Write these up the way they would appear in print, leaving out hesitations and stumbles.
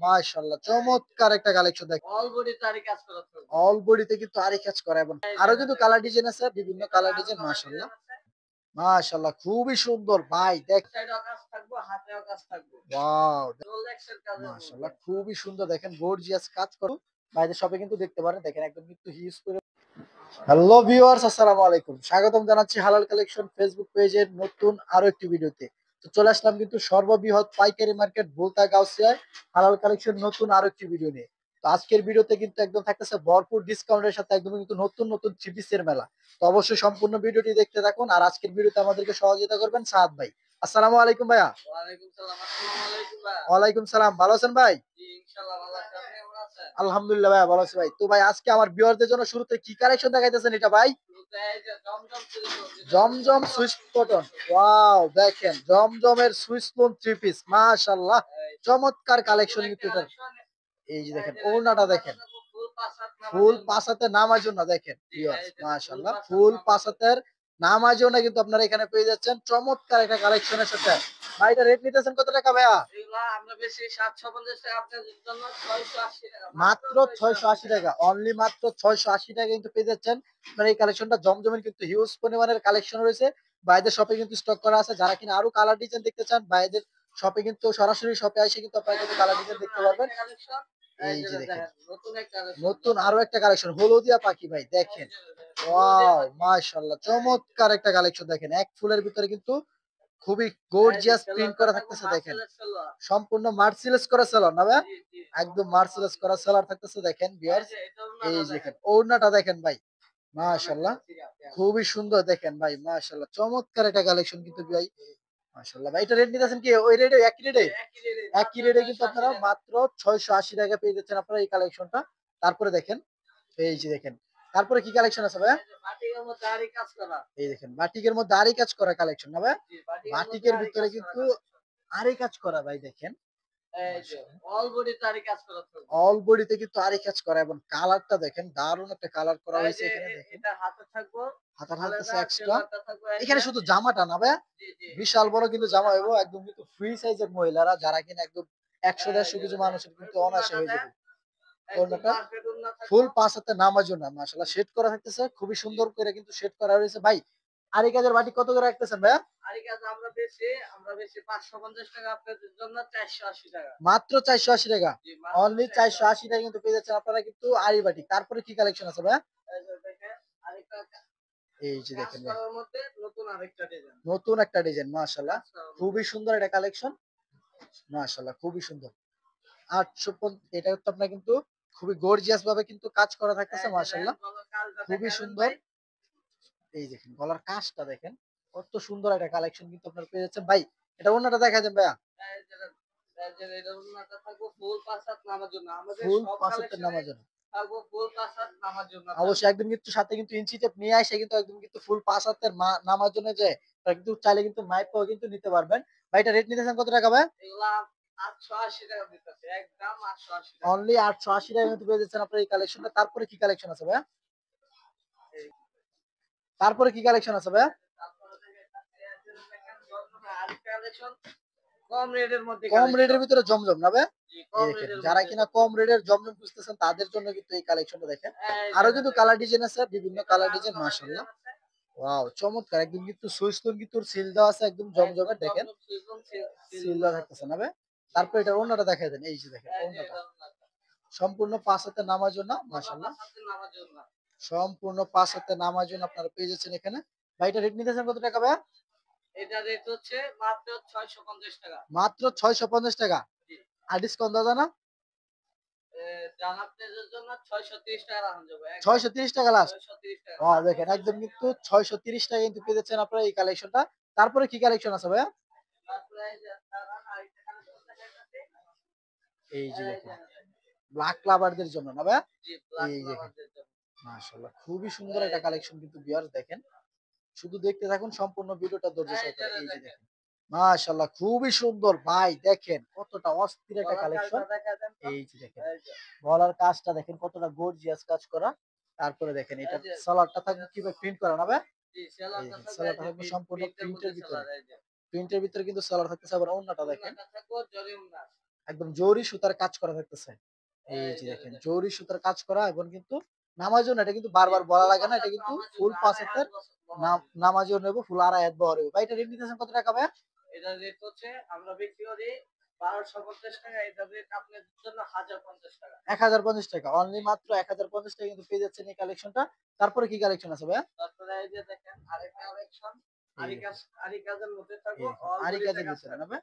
মাশাআল্লাহ চমৎকার একটা কালেকশন দেখেন। অল বডিতে আরি কাজ করা থাকবে। অল বডিতে কিন্তু আরি কাজ করা এবং এই যে আরো কিন্তু দেখেন। কালার ডিজাইন আছে, বিভিন্ন কালার আরো ডিজাইন কালার মাশাআল্লাহ। ডিজাইন আছে। মাশাআল্লাহ খুবই সুন্দর ভাই দেখ সাইডেও কাজ থাকবে, হাতেও কাজ থাকবে। ওয়াও! রোলেক্সের কাজের মধ্যে। মাশাআল্লাহ খুবই সুন্দর দেখেন গর্জিয়াস কাজ করুন। বাইরের শপে কিন্তু দেখতে পারেন। দেখেন একদম কিন্তু হিউজ করে হ্যালো ভিউয়ার্স আসসালামু আলাইকুম। স্বাগতম জানাচ্ছি হালাল কালেকশন ফেসবুক পেজের নতুন আরো একটি ভিডিওতে। তো চলে আসলাম কিন্তু সর্ববৃহৎ পাইকারি মার্কেট ভুলতা গাউসিয়ায় হালাল কালেকশন নতুন আরো একটি ভিডিও নিয়ে। তো আজকের ভিডিওতে কিন্তু একদম থাকতেছে ভরপুর ডিসকাউন্টের সাথে একদম কিন্তু নতুন নতুন থ্রি পিসের মেলা। তো অবশ্যই সম্পূর্ণ ভিডিওটি দেখতে থাকুন। আর আজকের ভিডিওতে আমাদেরকে সহযোগিতা করবেন সাহাদ ভাই। আসসালামু আলাইকুম ভাইয়া। ওয়ালাইকুম সালাম। আসসালামু আলাইকুম ভাই। ওয়ালাইকুম সালাম। ভালো আছেন ভাই? জি, ইনশাআল্লাহ ভালো আছি। আপনি কেমন আছেন? আলহামদুলিল্লাহ ভাইয়া ভালো আছি ভাই। তো ভাই আজকে আমার ভিউয়ারদের জন্য শুরুতে কি কালেকশন দেখাইতেছেন এটা ভাই? শুরুতে এই যে জমজম সুইচ যেটা সুইচ জমজম cotton Swiss Swiss cotton. Cotton. Wow! দেখেন জমজমের সুইচ লোন থ্রি পিস মাশাআল্লাহ এই যে চমৎকার নতুন কালেকশন কিন্তু একটা এটা। কালেকশন। এই যে এই দেখেন যে ওড়নাটা ওড়নাটা দেখেন। থাকবে ফুল ৫ হাত নামার ফুল জন্য। পাঁচ হাতে নামার জন্য দেখেন জি, ভিউয়ার্স এই যে ফুল মাশাআল্লাহ ৫ হাত ফুল নামার পাঁচ জন্য। হাতের নামার জন্য কিন্তু আপনারা এখানে পেয়ে যাচ্ছেন চমৎকার একটা কালেকশনের সাথে। ভাই এটা রেট নিতেছেন কত টাকা ভাইয়া? এগুলা আমরা বেশি ৭৫০ টাকা আপনাদের জন্য ৬৮০ টাকা। মাত্র মাত্র ৬৮০ ৬৮০ টাকা। টাকা। অনলি মাত্র ৬৮০ টাকা কিন্তু পেয়ে যাচ্ছেন। আপনারা এই কালেকশনটা জমজমের কিন্তু হিউজ পরিমাণের কালেকশন রয়েছে। ভাইদের শপে কিন্তু স্টক করা আছে। যারা কিনা আরো কালার ডিজাইন দেখতে চান ভাইদের শপে কিন্তু সরাসরি শপে এসে কিন্তু আপনারা এই কিন্তু যে কালার ডিজাইন জমজমের দেখতে পারবেন। আরেকটা কালেকশন। এই এই যে যে দেখেন। দেখেন নতুন একটা কালেকশন নতুন দেখেন। আরো একটা কালেকশন হলদিয়া পাখি ভাই এই দেখেন। যে দেখেন হলদিয়া ওয়াও! পাখি। মাশাআল্লাহ এই যে চমৎকার একটা কালেকশন দেখেন। এক ফুলের ভিতরে কিন্তু খুবই এই যে গর্জিয়াস প্রিন্ট সেলোয়ারটা করা থাকবে থাকতেছে দেখেন। মার্সেলের সেলোয়ার। সম্পূর্ণ মার্সিলাইজ করা সেলর না ভাই? জি, জি একদম সম্পূর্ণ মার্সিলাইজ করা মার্সেলের। সেলর থাকতেছে দেখেন এই ভিউয়ার্স। যে এটা এই ওড়নাটা যে দেখেন দেখেন। ওড়নাটা দেখেন ভাই। গরম একটা মাশাআল্লাহ সিরা পেঁয়াজ। খুবই সুন্দর দেখেন ভাই মাশাআল্লাহ চমৎকার একটা কালেকশন কিন্তু ভাই। মাশাআল্লাহ ভাই এটা রেট নিতেছেন কি ওই রেটে একই জি রেটে? একই রেটে একই মাত্র রেটে কিন্তু ৬৮০ আপনারা টাকা। মাত্র ৬৮০ টাকায় পেয়ে যাচ্ছেন আপনারা এই কালেকশনটা। তারপরে দেখেন এই যে দেখেন। তারপরে কি কালেকশন আছে ভাইয়া? এই যে বাটিকের মধ্যে আরি কাজ করা। এই দেখেন বাটিকের মধ্যে আরি কাজ করা কালেকশন না ভাই? জি বাটিকের মধ্যে বাটিকের আরি ভিতরে কাজ করা কিন্তু কালেকশন। আরি কাজ করা ভাই দেখেন। এই যে মাশাআল্লাহ। অল বডিতে আরি কাজ করা থাকবে। অল বডিতে কিন্তু আরি কাজ করা এবং কালারটা দেখেন দারুণ একটা কালার করা এই হয়েছে যে এখানে দেখেন। এটা হাতে থাকবো। হাতার থাকতেছে আলাদা এক্সট্রা। সেলোয়ারটা থাকবে এই এখানে যে। শুধু জামাটা না ভাইয়া? জি, জি। বিশাল বড় কিন্তু শুধু জামা হইবো জামাটা। একদম কিন্তু ফ্রি সাইজের মহিলারা যারা কিনা একদম ১০০-১৫০ এই যে কেজি দেখেন। মানুষের ওই কিন্তু অনায়াসে ওড়নাটা হয়ে দেন। যাবে। একদম ওড়নাটা পারফেক্ট ওড়না থাকবো। ফুল ৫ হাতে নামার জন্য মাশাআল্লাহ শেড করা থাকতেছে। খুবই জি। সুন্দর করে কিন্তু শেড করা রয়েছে ভাই। আরি কাজের বাটি কত করে রাখতেছেন ভাইয়া? আরি কাজ আমরা বেশি ৫৫০ টাকা আপনাদের জন্য ৪৮০ টাকা। মাত্র ৪৮০ টাকা। জি মাত্র অনলি ৪৮০ ৪৮০ টাকায় কিন্তু পেয়ে যাচ্ছেন আপনারা কিন্তু আরি বাটি। তারপরে কি কালেকশন আছে ভাইয়া? এই যে দেখেন আরেকটা এই যে কাজ দেখেন ভাই। করার মধ্যে নতুন আরেকটা ডিজাইন। নতুন একটা ডিজাইন মাশাআল্লাহ। কাজ করার মধ্যে। খুবই সুন্দর একটা কালেকশন। মাশাআল্লাহ খুবই সুন্দর। ৮৫০ এটা তো আপনার কিন্তু খুবই গর্জিয়াস ভাবে কিন্তু কাজ করা থাকতেছে এই যে দেখেন মাশাআল্লাহ। গলার কাজটা খুবই দেখাবেন সুন্দর। ভাই। এই দেখেন গলার কাজটা দেখেন। কত সুন্দর একটা কালেকশন কিন্তু আপনারা পেয়ে যাচ্ছেন ভাই। এটা ওড়নাটা দেখায় দেন ভাইয়া। এই যে এই যে এটার ওড়নাটা থাকবো ফুল ৫ হাত নামার জন্য। আমাদের ফুল সব ৫ হাতের কালেকশনে নামার জন্য। থাকবো ফুল ৫ হাত নামার জন্য অবশ্যই থাকবে। একদম কিন্তু সাথে কিন্তু ইঞ্চি টেপ নিয়ে আইসা কিন্তু একদম কিন্তু ফুল ৫ হাতের নামার জন্য যে আপনারা কিন্তু চাইলে কিন্তু মাইপও কিন্তু নিতে পারবেন। ভাই এটা রেট নিতেছেন কত টাকা ভাই? এগুলা ৮৮০ টাকা দিতেছে। একদম ৮৮০ টাকা। অনলি ৮৮০ টাকায় কিন্তু পেয়ে যাচ্ছেন আপনারা এই কালেকশনটা। তারপরে কি কালেকশন আছে ভাইয়া? এই তারপরে কি কালেকশন আছে ভাইয়া? তারপরে দেখেন জমজমের আরেকটা কালেকশন কম রেটের মধ্যে কম রেটের কালেকশন। ভিতরে জমজম না ভাইয়া? জি এই কম দেখেন রেটের যারা মধ্যে কিনা কম জমজম। রেটের জমজম খুঁজতেছেন তাদের জন্য কিন্তু এই কালেকশনটা দেখেন। এই যে আরো কিন্তু দেখেন কালার ডিজাইন আছে, বিভিন্ন এটাতে কালার আরো ডিজাইন কালার মাশাআল্লাহ। ডিজাইন আছে। ওয়াও! চমৎকার একদম কিন্তু সুইচ টোন কিন্তু সিল দেওয়া আছে একদম জমজমের একদম দেখেন। জমজম সুইফট সিল সিল দেওয়া দেওয়া আছে। থাকতেছে না ভাই? তারপর এটার ওড়নাটা দেখায় দেন। এই যে দেখেন এই যে ওড়নাটা। এটা ওড়নাটা। সম্পূর্ণ ৫ হাতে নামার জন্য সম্পূর্ণ মাশাআল্লাহ। ৫ হাতের নামার জন্য। সম্পূর্ণ ৫ হাতে নামার জন্য আপনারা পেয়ে যাচ্ছেন এখানে। ভাই এটা রেট নিতেছেন কত টাকা ভাইয়া? এটা রেট হচ্ছে মাত্র ৬৫০ টাকা। মাত্র ৳৬৫০ টাকা। জি। আর ডিসকাউন্ট দেওয়া যায় না? জানাবদের জন্য ৬৩০ টাকা রাখা যাবে। একদম ৳৬৩০ টাকা লাস্ট। ৬৩০ টাকা। ওয়াও! মাত্র দেখেন একদম ৬৩০ কিন্তু টাকা। ৳৬৩০ টাকায় কিন্তু পেয়ে যাচ্ছেন আপনারা এই কালেকশনটা। তারপরে কি কালেকশন আছে ভাইয়া? তারপরে এই যে দাঁড়ান আরেকটা কালেকশন দেখাইতেছি। এই যে এই দেখেন। যে ব্লাক লাভারদের জন্য না ভাইয়া? জি ব্লাক এই দেখেন। লাভারদের জন্য। মাশাআল্লাহ খুবই সুন্দর এই একটা যে কালেকশন কিন্তু ভিউয়ার্স দেখেন। শুধু দেখতে থাকুন সম্পূর্ণ ভিডিওটা ধৈর্য এই যে সহকারে। এই যে দেখেন। দেখেন। মাশাআল্লাহ খুবই সুন্দর ভাই দেখেন কতটা অস্থির একটা গলার কালেকশন। কাজটা দেখা দেন তো। এই যে দেখেন। এই যে গলার কাজটা দেখেন কতটা গর্জিয়াস কাজ করা। তারপরে দেখেন এই এটার যে সালোয়ারটা থাকবে কিভাবে প্রিন্ট করা না ভাই? জি এই সেলারটা দেখেন থাকবে এই সালোয়ারটা যে থাকবে সম্পূর্ণ প্রিন্টের প্রিন্টের মধ্যে ভিতরে। সেলার এই যে। প্রিন্টের ভিতরে কিন্তু সালোয়ার থাকতেছে আবার ওড়নাটা দেখেন। ওড়নাটা থাকবে জরি ওড়না। একদম জরি সুতার কাজ করা থাকতেছে। এই এই যে যে দেখেন দেখেন। জরি সুতার কাজ করা এবং কিন্তু নামাজও না, এটা কিন্তু বারবার বলা লাগে না। এটা কিন্তু ফুল ৫ হাতের নামাজও নেব, ফুল ২.৫ হাত বহর হবে। ভাই এটা রেট নিতেছেন কত টাকা ভাইয়া? এটার রেট হচ্ছে আমরা বিক্রি করি ১২৫০ টাকা। এটার রেট আপনার জন্য ১০৫০ টাকা। ৳১,০৫০ অনলি মাত্র ৳১,০৫০ কিন্তু পেয়ে যাচ্ছেন এই কালেকশনটা। তারপরে কি কালেকশন আছে ভাইয়া? তারপরে এই যে দেখেন আরেকটা কালেকশন এই আরি দেখেন, কাজের মধ্যে এই থাকবো দেখেন অল আরি বডিতে কাজের কাজ ভিতরে না থাকবে। ভাই?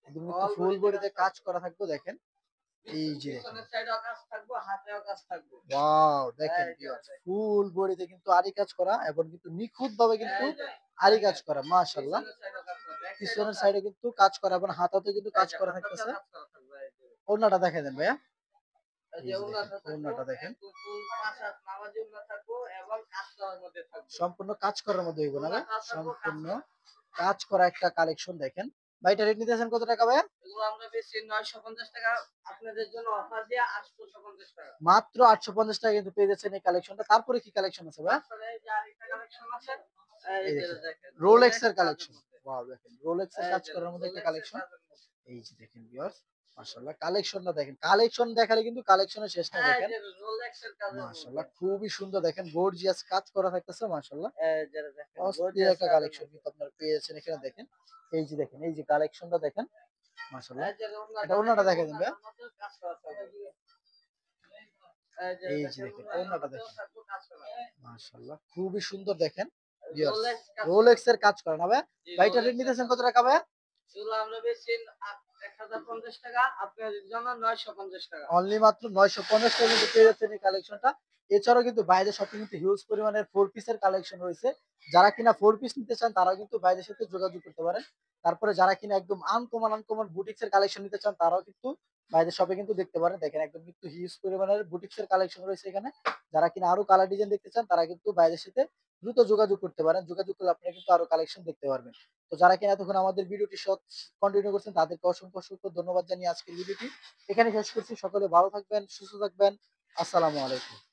একদম কিন্তু অল ফুল বডিতে কাজ বডিতে কাজ থাকবে। করা থাকবে দেখেন। এই যে দেখেন। পিছনের সাইডেও কাজ থাকবো, হাতেও কাজ থাকবে। ওয়াও! দেখেন এই যে ভিউয়ার্স দেখেন। ফুল বডিতে কিন্তু আরি কাজ করা এবং কিন্তু নিখুঁতভাবে কিন্তু এই যে আরি কাজ দেখেন। করা। মাশাআল্লাহ। পিছনের সাইডেও কাজ করা, ব্যাক সাইডেও পিছনের কাজ। সাইডে কিন্তু কাজ করা এবং হাতাতেও কিন্তু এই কাজ যে করা হাতাতেও থাকতেছে। কাজ করা থাকবে এই যে। ওড়নাটা দেখাই দেন ভাইয়া। এই এই যে যে দেখেন, ওড়নাটা থাকবো ওড়নাটা দেখেন। একদম ফুল ৫ হাত নামাজি ওড়না থাকবো এবং কাজ করার মধ্যে থাকবে। সম্পূর্ণ কাজ করার মধ্যে হইব না ভাই? ওড়নাটা থাকবো কাজ সম্পূর্ণ করা। কাজ করা একটা কালেকশন দেখেন। ভাই এটা রেট নিতেছেন কত টাকা ভাইয়া? এগুলো আমরা বেচছি ৯৫০ টাকা। আপনাদের জন্য অফার দিয়ে ৮৫০ টাকা। মাত্র ৳৮৫০ কিন্তু পেয়ে যাচ্ছেন এই কালেকশনটা। তারপরে কি কালেকশন আছে ভাইয়া? তারপরে এই যে আরেকটা কালেকশন আছে। এই এই যে দেখেন দেখেন রোলেক্স রোলেক্স এর কাজের কালেকশন। মধ্যে। ওয়াও! দেখেন রোলেক্স এর এই কাজ যে করার মধ্যে একটা রোলেক্স এর কালেকশন। কাজের মধ্যে। এই যে দেখেন ভিউয়ার্স মাশাআল্লাহ কালেকশনটা দেখেন। কালেকশন দেখালে কিন্তু কালেকশনের শেষ নাই এই দেখেন। যে রোলেক্স এর কাজের মধ্যে। মাশাআল্লাহ খুবই সুন্দর দেখেন গর্জিয়াস কাজ করা থাকতেছে মাশাআল্লাহ। এই যে দেখেন অস্থির গর্জিয়াস একটা কাজের কালেকশন মধ্যে। কিন্তু আপনারা পেয়েছেন এখানে দেখেন। এই যে দেখেন, এই যে কালেকশনটা দেখেন মাশাআল্লাহ। এই যে এটা ওড়নাটা ওড়নাটা দেখেন দেখাই দেন ভাইয়া। ওড়নাটার মধ্যেও কাজ করা থাকবে। এই যে এই যে দেখেন দেখেন ওড়নাটার ওড়নাটা মধ্যেও দেখেন। থাকবে কাজ করা। মাশাআল্লাহ খুবই সুন্দর দেখেন। ভিউয়ার্স রোলেক্স কাজ করা। রোলেক্স এর কাজ করা না ভাইয়া? জি ভাই এটার রেট রোলেক্স এর নিতেছেন কাজ কত করা। টাকা ভাইয়া? এগুলো আমরা বেচছি ১০৫০ টাকা। আপনাদের জন্য ৯৫০ টাকা। অনলি মাত্র ৳৯৫০ কিন্তু পেয়ে যাচ্ছেন এই কালেকশনটা। এছাড়াও কিন্তু বাইরের শপে কিন্তু হিউজ পরিমাণের 4 পিসের কালেকশন রয়েছে। যারা কিনা 4 পিস নিতে চান তারাও কিন্তু বাইরের সাথে যোগাযোগ করতে পারেন। তারপরে যারা কিনা একদম আনকমন বুটিক্স এর কালেকশন নিতে চান তারাও কিন্তু বাইরের শপে কিন্তু দেখতে পারেন। দেখেন একদম কিন্তু হিউজ পরিমাণের বুটিক্স এর কালেকশন রয়েছে এখানে। যারা কিনা আরো কালার ডিজাইন দেখতে চান তারা কিন্তু বাইরের সাথে দ্রুত যোগাযোগ করতে পারেন। যোগাযোগ করলে আপনারা কিন্তু আরো কালেকশন দেখতে পারবেন। তো যারা কিনা এতক্ষণ আমাদের ভিডিওটি কন্টিনিউ করছেন তাদেরকে অসংখ্য ধন্যবাদ জানিয়ে আজকের ভিডিওটি এখানে শেষ করছি। সকলে ভালো থাকবেন, সুস্থ থাকবেন। আসসালামু আলাইকুম।